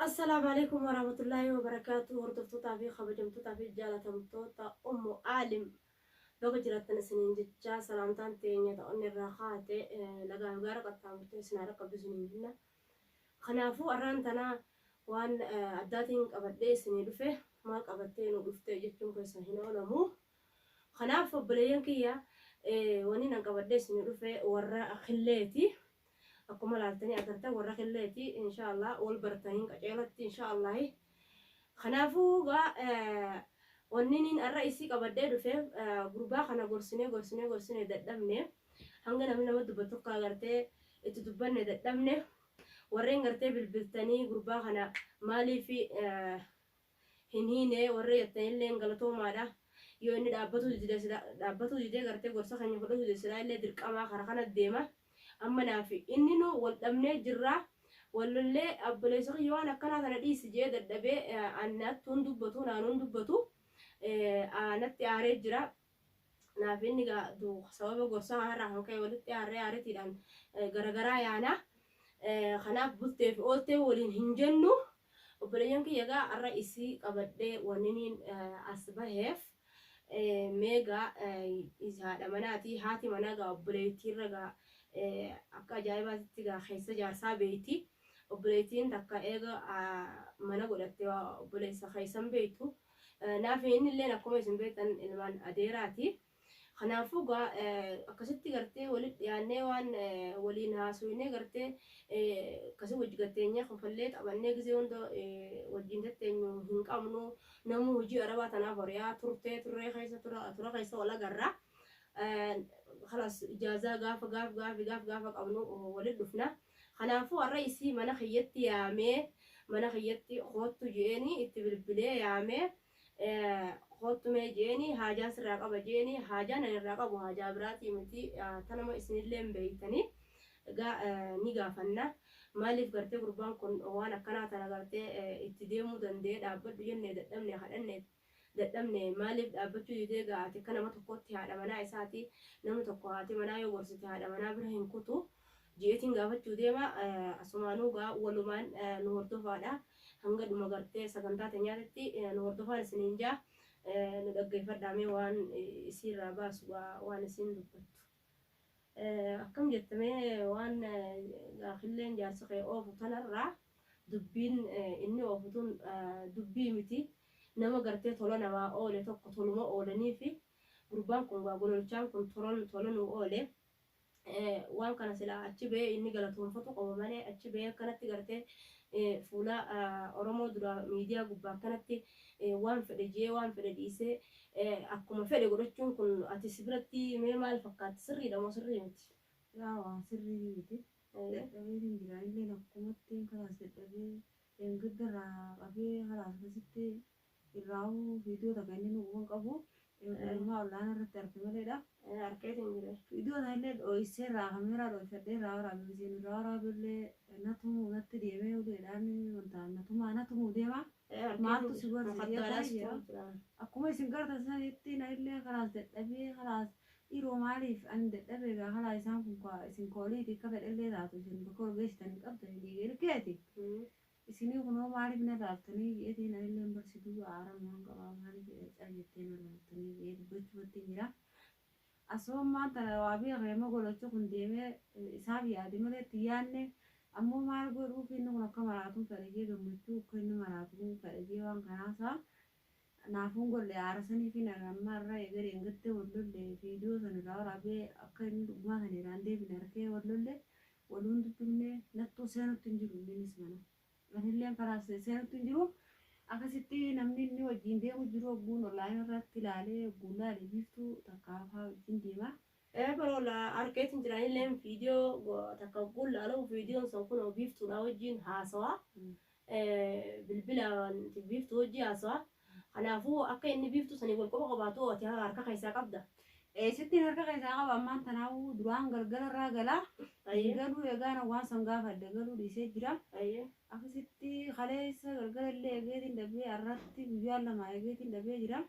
السلام عليكم ورحمة الله وبركاته. هردفتو تابي خبجمتو تابي جالة متوتا أم عالم لوجا جراتنا سنين جتشا سلامتان تينيا تقولني الراخات لقا مقارا قد تعملتو سنارا قبل سنين هنا خنافو أرانتنا وان أداتين قبل سنين دفه ما قبلتين ودفته جتشون كيسا هنا ولمو خنافو بليان كيا وانينا قبل سنين دفه ورا خليتي أكو ملالتني أقرتا ورا خليتي إن شاء الله والبرتين كجيلتي إن شاء الله خنافو غا ونين الرئيسي قبل دفه جروبا خنا قرسني ددمني هنگنا من ما دبتو قاغرتي اتدبني ددمني ورين غرتي بالبلتاني جروبا خنا مالي في هنينه وريتين لين غلطو مادا يوني دابتو جدي غرتي قرصا خني فدو جدي سلا اللي درقما خرخنا ديما أما نافي إنه والأمن جرا واللي أبليسخ يوانا كنا تنديس جيد الدبي أن تندبتو نندبتو أنا تعرف جرا نافي إني دو سبب قرصا هرا كي ولدت عاري تيران غرغرا يانا خناف بلتف أولتي ولين هنجنو وبريان كي يجا الرئيسي قبل ونين أصبحه ميجا إذا مناتي هاتي مناجا بليتي رجع akka ajaa'ibaatti keessa jaarsaa beeyti obboleettiin takka eega mana godhattee obboleessa keessan beektu naaf inni illee akkuma isin beektan ilmaan adeeraati kanaafuu akkasitti gartee walitti dhiyaannee waan waliin haasofnee gartee akkasii wajji gatteenya kofallee qabannee gisee hunda wajjin tatteenyu hin qabnu namuu hojii arabaa tanaaf horiyaa turree keessa tura keessa wal agarra خلاص إجازة قاف قبنو ولد دفنا خنافو الرئيسي منا خيتي يا مي منا خيتي خوتو جيني اتبلبلي يا مي خوتو مي جيني حاجة سراقة جيني حاجة نراقة وحاجة براتي متي تنمو اسم اللي مبيتني نيجا فنا مالف قرتي قربان كن وانا كنا تنا قرتي اتديمو دندي دابد جنة دمني خلني dadhabne maaliif dhaabbachuu didee gaate kana nama tokkotti haadha manaa isaati namni tokko haati manaa yoo gorsite haadha manaa bira hin kutu ji'eetiin gaafachuu deema asumaanuu walumaan nu hordofaadha hanga dhuma gartee sagantaa teenyaatti nu hordofaan isiniin jaa nu dhaggeeffadhaamee waan isiirraa baasu waan isiin dubbattu akkam jettamee waan gaafilleen jaarsa kee oofu tanarraa dubbiin inni oofutun dubbii miti nama gartee tola namaa oole tokko toluma oolanii fi gurbaan kun gololchaan kun tola nu oole waan kana silaa achi ba'ee inni galatoonfatu qoba malee achi ba'ee akkanatti gartee fuula Oromoo dura miidiyaa gubbaa akkanatti waan fedhe jee waan fedhe dhiisee akkuma fedhe godhachuun kun ati sibiratti mee maal fakkaatti sirriidha moo sirrii miti? Yaa sirrii miti. Dadhabee hin jira illee akkumatti karaas dadhabee engiddarraa qabee karaas kasitti irraa'uu viidiyoo takka inni nuwwan qabu ilmaa olaanaa irratti argameedha. Harkeetiin jira. Viidiyoo kana illee dho'isee irraa kameeraa dho'ifadhee irraa waraabee irraa waraabellee natumuu natti deemee uleedhaan wanta natumaa natumuu deema. Maaltu si barsiisa akkuma isin gartan sanitti na illee karaas dadhabee karaas dhiiroo maaliif ani dadhabee gaa karaa isaan kun isin kooliiti akka fedhallee taatu isin bakka ogeessitanii qabdanii dhiigee ilkeeti. Isinii kunoo maaliif na raaftanii jedhee na illee barsiisuu aaramaan qabaa maaliif jettee na raaftanii jedhee dubbachuu jira. Asoomaan tana waa beekama godhachuu kun deemee isaaf yaade malee itti yaadne ammoo maal godhuuf inni kun akka maraatuun fedhagee gammachuu akka inni maraatuun fedhagee waan kanaasaa naafuun gollee aarasanii fi nagammaa irraa eegalee engattee wallollee viidiyoo sanarraa waraabee akka inni dhugumaa sanirraan deebine harkee wallollee waluun dubbifnee nattoo seenutti hin jiru innis mana. Illeen karaas seenutti hin jiru akkasitti namni inni wajjin deemu jiru ogguun online irratti ilaalee ogguun laalee biiftuu takka fa'aa wajjin deema. Barola harkeetiin jiran illeen viidiyoo takka ogguun laalu viidiyoon sun kun biiftuudha wajjin haasawaa bilbilaan biiftuu wajjin haasawaa kanaafuu akka inni biiftuu sanii wal qofa qabaatu ati harka keessaa qabda. Sitti harka keessaa qaba ammaan tanaa'uu duraan galgala irraa galaa galuu eegaan waan san gaafadde galuu dhiisee jira. Akkasitti kaleessa galgala illee eegeetiin dhabee har'atti guyyaa lama eegeetiin dhabee jira.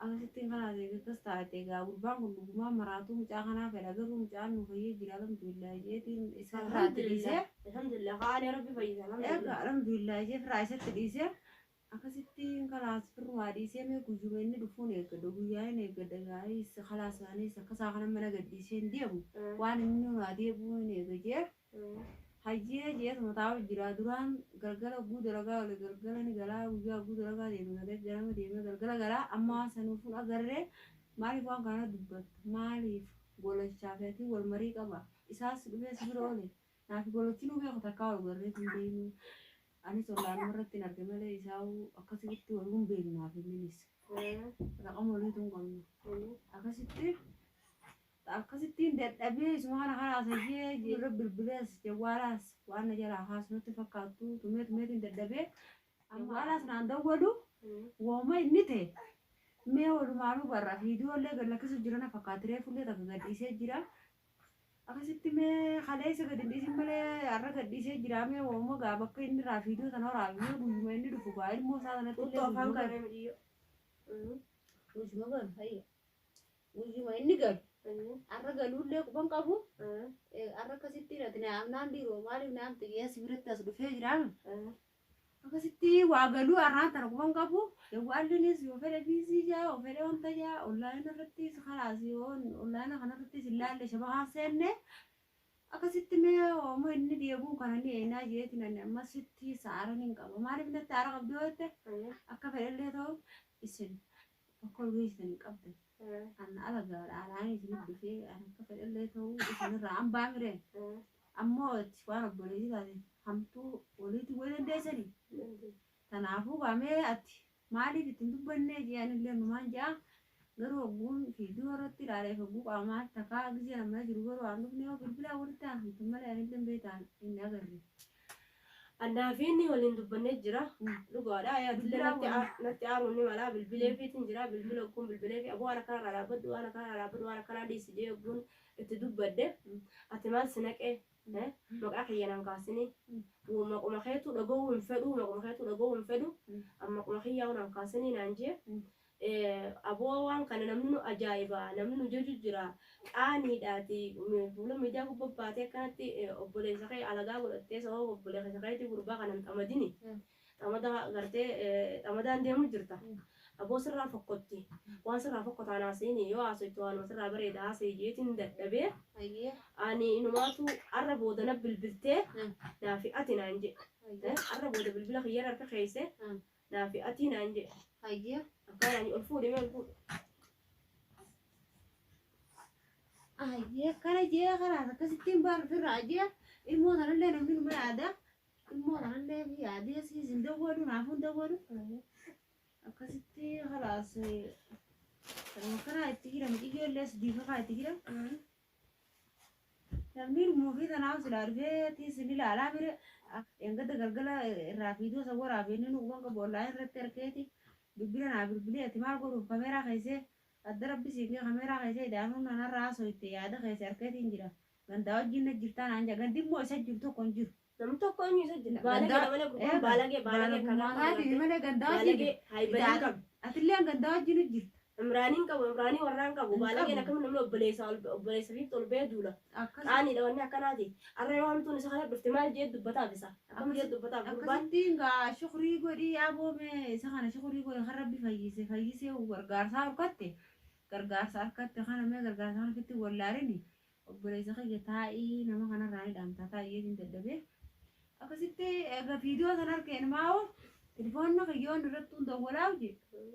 akkasittiin karaa akkas taate egaa gurbaan kun dhugumaa maraatuu mucaa kanaa fedha garuu mucaan nu fayyee jira alhamdulillah jeetiin isa irraatti dhiisee alhamdulillah qaanii rabbi fayyisa egaa alhamdulillah jee firaa isatti dhiisee akkasittiin kalaas firrumaa dhiisee mee guyyuma inni dhufuun eeggadha guyyaa inni eeggadha gaarii kalaas isaaniis akkasaa kana mana gadhiisee hin deemu waan inni nunaa deebuu hin eegajee hayyee jeetuma taa'u jira duraan galgala guu dalagaa ole galgala ni galaa guyyaa guu dalagaa deeme galee ganama deeme galgala galaa amma sanuufuun agarree maaliif waan kana dubbattu maaliif golachaa fi wal marii qaba isaas dhufee si bira oole naaf golachinuu beeku takkaa wal garree hin deemu anis olaanuma irratti hin arge malee isaa akkasitti wal hin beeknaaf innis raqama waliitu hin qabnu akkasittiin dadhabee isuma kana haraasashee jirra bilbilees jawwaalaas waan na jalaa haasnutti fakkaattu tumeetiin dadhabee jawwaalaas naan dawwadu wooma inni ta'e mee walumaanuu barra viidiyoollee gallakkisa jirana fakkaatiree fullee takka gadhiisee jira akkasitti mee halee isa gadi dhiisin malee har'a gadhiisee jira mee wooma gaa bakka inni irraa viidiyoo sana waraabee guyyuma inni dhufu gaa ilmoo isaa sanatti illee afaan kana midhiyyo guyyuma galu fayya guyyuma inni galu arra galuullee quban qabu arra akkasitti hidhate naamnaan dhiiroo maaliif naam xiyyeessi biratti as dhufee jiraame akkasitti waa galuu arraan tana quban qabu jawwaallinis yoo fedhe biisii jaa yoo fedhe wanta jaa onlaayina irrattis kalaas yoo onlaayina kanarrattis hin laalle shabahaa seenne akkasitti mee oomo inni deebuu kana ni eenaa jeetiin ani ammasitti sa'aaran hin qaba maaliif natti aara qabdi yoo jette akka fedhellee ta'u isin akka ol geessitan hin qabdan anna alagaadha alaanii isinit dhufee an akka fedhellee ta'uu isinirraa an baamire ammoo waan obboleetii taate hamtuu waliitti way dandeessanii kanaafuu baamee ati maaliif ittiin dubbannee jeanillee numaan jea garuu ogguun viidiyoo irratti ilaalee fogguu qaamaa takaa gisee namna jiru garuu waan dhufne yoo bilbilaa walitti aanfamtu malee anillee beetaan inni agarre Annaafiinni waliin dubbannee jira. Dhugaadha. Ayyaatillee natti aaruun ni mala. Bilbilee fiitiin jira. Bilbila ogguun bilbilee fi aboo waan akkanaa dhaabbadhu waan akkanaa dhaabbadhu waan akkanaa dhiisijee ogguun itti dubbadde. Ati maal si naqee maqaa kiyyanaan kaasini. Maquma keetu dhagoo hin fedhu maquma keetu dhagoo hin fedhu. Amma maquma kiyyaa waan kaasini naan jee. Aboo waan kana namni nu ajaa'iba namni nu jeju jira qaaniidhaati fuula miidiyaa gubbabbaatee akkanatti obboleessa kee alagaa godhattee sababa obboleessa keetii gurbaa kanan xamadini xamada gartee xamadaan deemu jirta aboo sirraa fokkotti waan sirraa fokkotaan haasa'ini yoo haasa'ittu waan sirraa bareeda haasa'e jeetiin dadhabee ani inumaatu arra boodana bilbiltee naafi ati naan jedhe arra booda bilbila kiyyaan harka keesse naafi ati naan jedhe akkanaan ol fuudhee ol fuudhe. Kana jee karaa akkasittiin baarfirraa jee ilmoo sanallee namni numa yaada ilmoo sanallee yaadee siis hin dawwadu naafuu hin dawwadu akkasitti kalaas kanaa itti hira mixiyyoo diifa kaa itti hira namni ilmoo fi tanaaf silaa dhufee tiis ni ilaalaa bire engada galgala irraa fiidoo isa waraabee inni nuuwwan qabu online irratti arkeeti bilbila naa bilbilee ati maal godhuuf kameeraa keessee adda rabbi siinqee kameeraa keessee idaanuun nanarraa haasoo itti yaada keessee arkeetiin jira gandaa wajjin na jirtaan anja gandi immoo isa jiru tokko hin jiru. Namni tokko hin isa jira. Baalagee malee gandaa wajjin atillee gandaa wajjin jirta. Imraaniin qabu imraanii warraan qabu baalageen akkamiin namni obboleessa fi tolbee duula. Qaaniidha wanni akkanaati. Arree waamtuun isa kana dhufte maal jee dubbataaf isa. Akkam jee dubbataaf gurbaan. Akkasittiin gaa shukurii godhii aboome isa kana shukurii godhe kan rabbi fayyisee gargaarsaa harkatte kana mee gargaarsaa harkatti wallaalini obboleessa kiyya taa'ii nama kanarraa ni dhaamtaa taa'ee dadhabee akkasitti egaa viidiyoo sana harkeen maa'u telefoonni kiyyoon irratti hundawwalaa hojii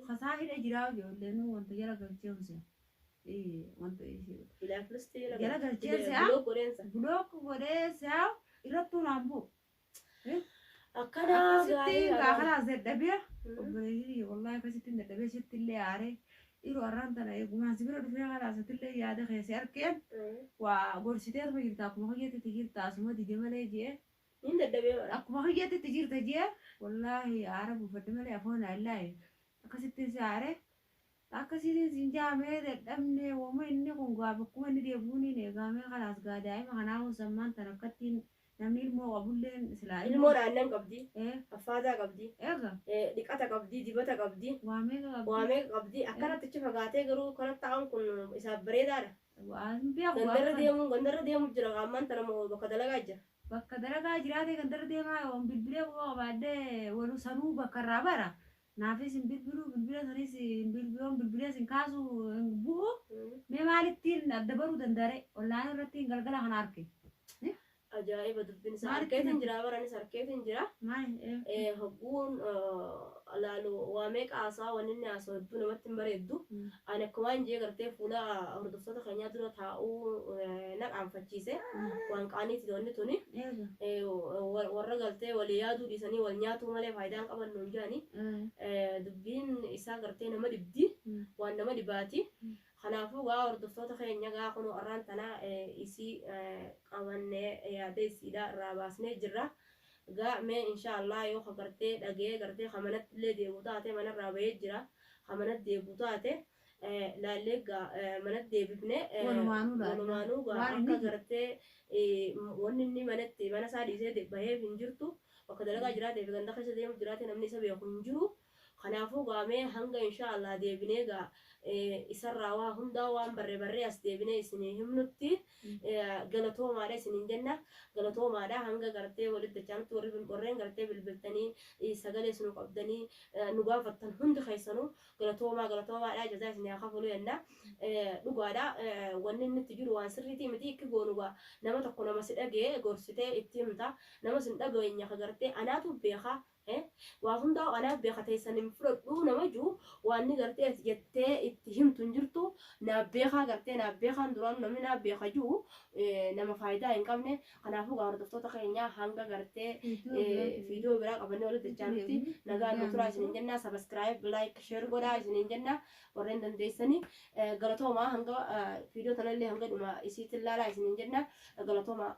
kasaa hidha jiraa hojii olleen wanta jala galchee hojii wanta jala galchee si'a bulook godhee si'a irratti hunaan bu'u. Akkasitti gaafalaas dadhabee obboleessi wallahi akkasitti dadhabee sitti illee aaree yeroo har'aan tana eegumaan sibira dhufee kalaasatillee yaada keessee harkeen waa gorsitee asuma jirta akkuma kiyyaatti jirta asuma dide malee jee hin dadhabee akkuma kiyyaatti jirta jee wallahi aara buufadde malee afoon allaaye akkasitti si aare akkasitti sinjaamee dadhabne wooma inni kun gaa bakkuma inni deebuun hin eegamee kalaas gaa daa'ima kanaa sammaan tan akkattiin namni ilmoo qabulleen silaa ilmoon aannan qabdi ee affaataa qabdi eega dhiqata qabdi dibata qabdi waamee qabdi waamee qabdi akkanatti achi fagaatee garuu kana ta'an kun isaaf bareedaadha waan beeku gandarra deemu jira ammaan tana moo bakka dalagaa jira bakka dalagaa jiraate kan darra deemaa yoo bilbilee koo qabaadhee walu sanuu bakka irraa bara naafis hin bilbiluu bilbila sanis hin bilbiloon bilbilee sin kaasu hin bu'u mee maalittiin adda baruu danda'e ollaan irratti galgala kana arge ajaa'iba dubbiin isaa harkeetiin jira baranis harkeetiin jira hogguun laalu waamee qaasaa wanni inni haasa'u hedduu namatti hin bareeddu ani akkuma hin jee gartee fuula hordoftoota keenyaa dura taa'uu naqaanfachiise waan qaaniiti wanni tuni warra galtee walii yaaduu dhiisanii wal nyaatuu malee faayidaan qaban nuun jedhanii dubbiin isaa gartee nama dhibdi waan nama dhibaati kanaafuu gaa hordoftoota keenya gaa kun warraan tanaa isii qabannee yaada isiidha irraa baasnee jirra gaa mee inshaallah yoo gartee dhagee gartee kamanatti illee deebi'u taate manarraa bahee jira kamanatti deebi'u taate laallee gaa manatti deebifne walumaanuu gaa akka gartee wanni inni manatti mana isaa dhiisee baheef hin jirtu bakka dalagaa jiraatee fi ganda keessa deemu jiraate namni isa beeku hin jiru kanaafuu gaa mee hanga inshaallah deebinee gaa isarraa waa hundaa waan barree as deebinee isinii himnutti galatoomaadha isiniin jenna galatoomaadha hanga gartee walitti dachaanutti warreen gartee bilbiltanii sagalee sunu qabdanii nu gaafattan hundi keessanuu galatoomaadha jazaa isinii haa kafalu jenna dhugaadha wanni inni itti jiru waan sirriitii miti ikki goonugaa nama tokko nama si dhagee gorsitee itti himta nama sin dhageenye ka gartee anaatu beekaa waa hundaa anaaf beeka teessan hin fudhadhu nama jiru waan ni gartee jettee itti himtu hin jirtu naaf beekaa gartee naaf beekaan duraan namni naaf beeka jiru nama faayidaa hin qabne kanaafuu gaa hordoftoota keenyaa hanga gartee viidiyoo biraa qabannee walitti dachaanutti nagaan nu turaa isiniin jenna sabiskiraayib laayik sheer godhaa isiniin jenna warreen dandeessanii galatoomaa hanga viidiyoo tanallee hanga dhuma isiitti ilaalaa isiniin jenna galatoomaa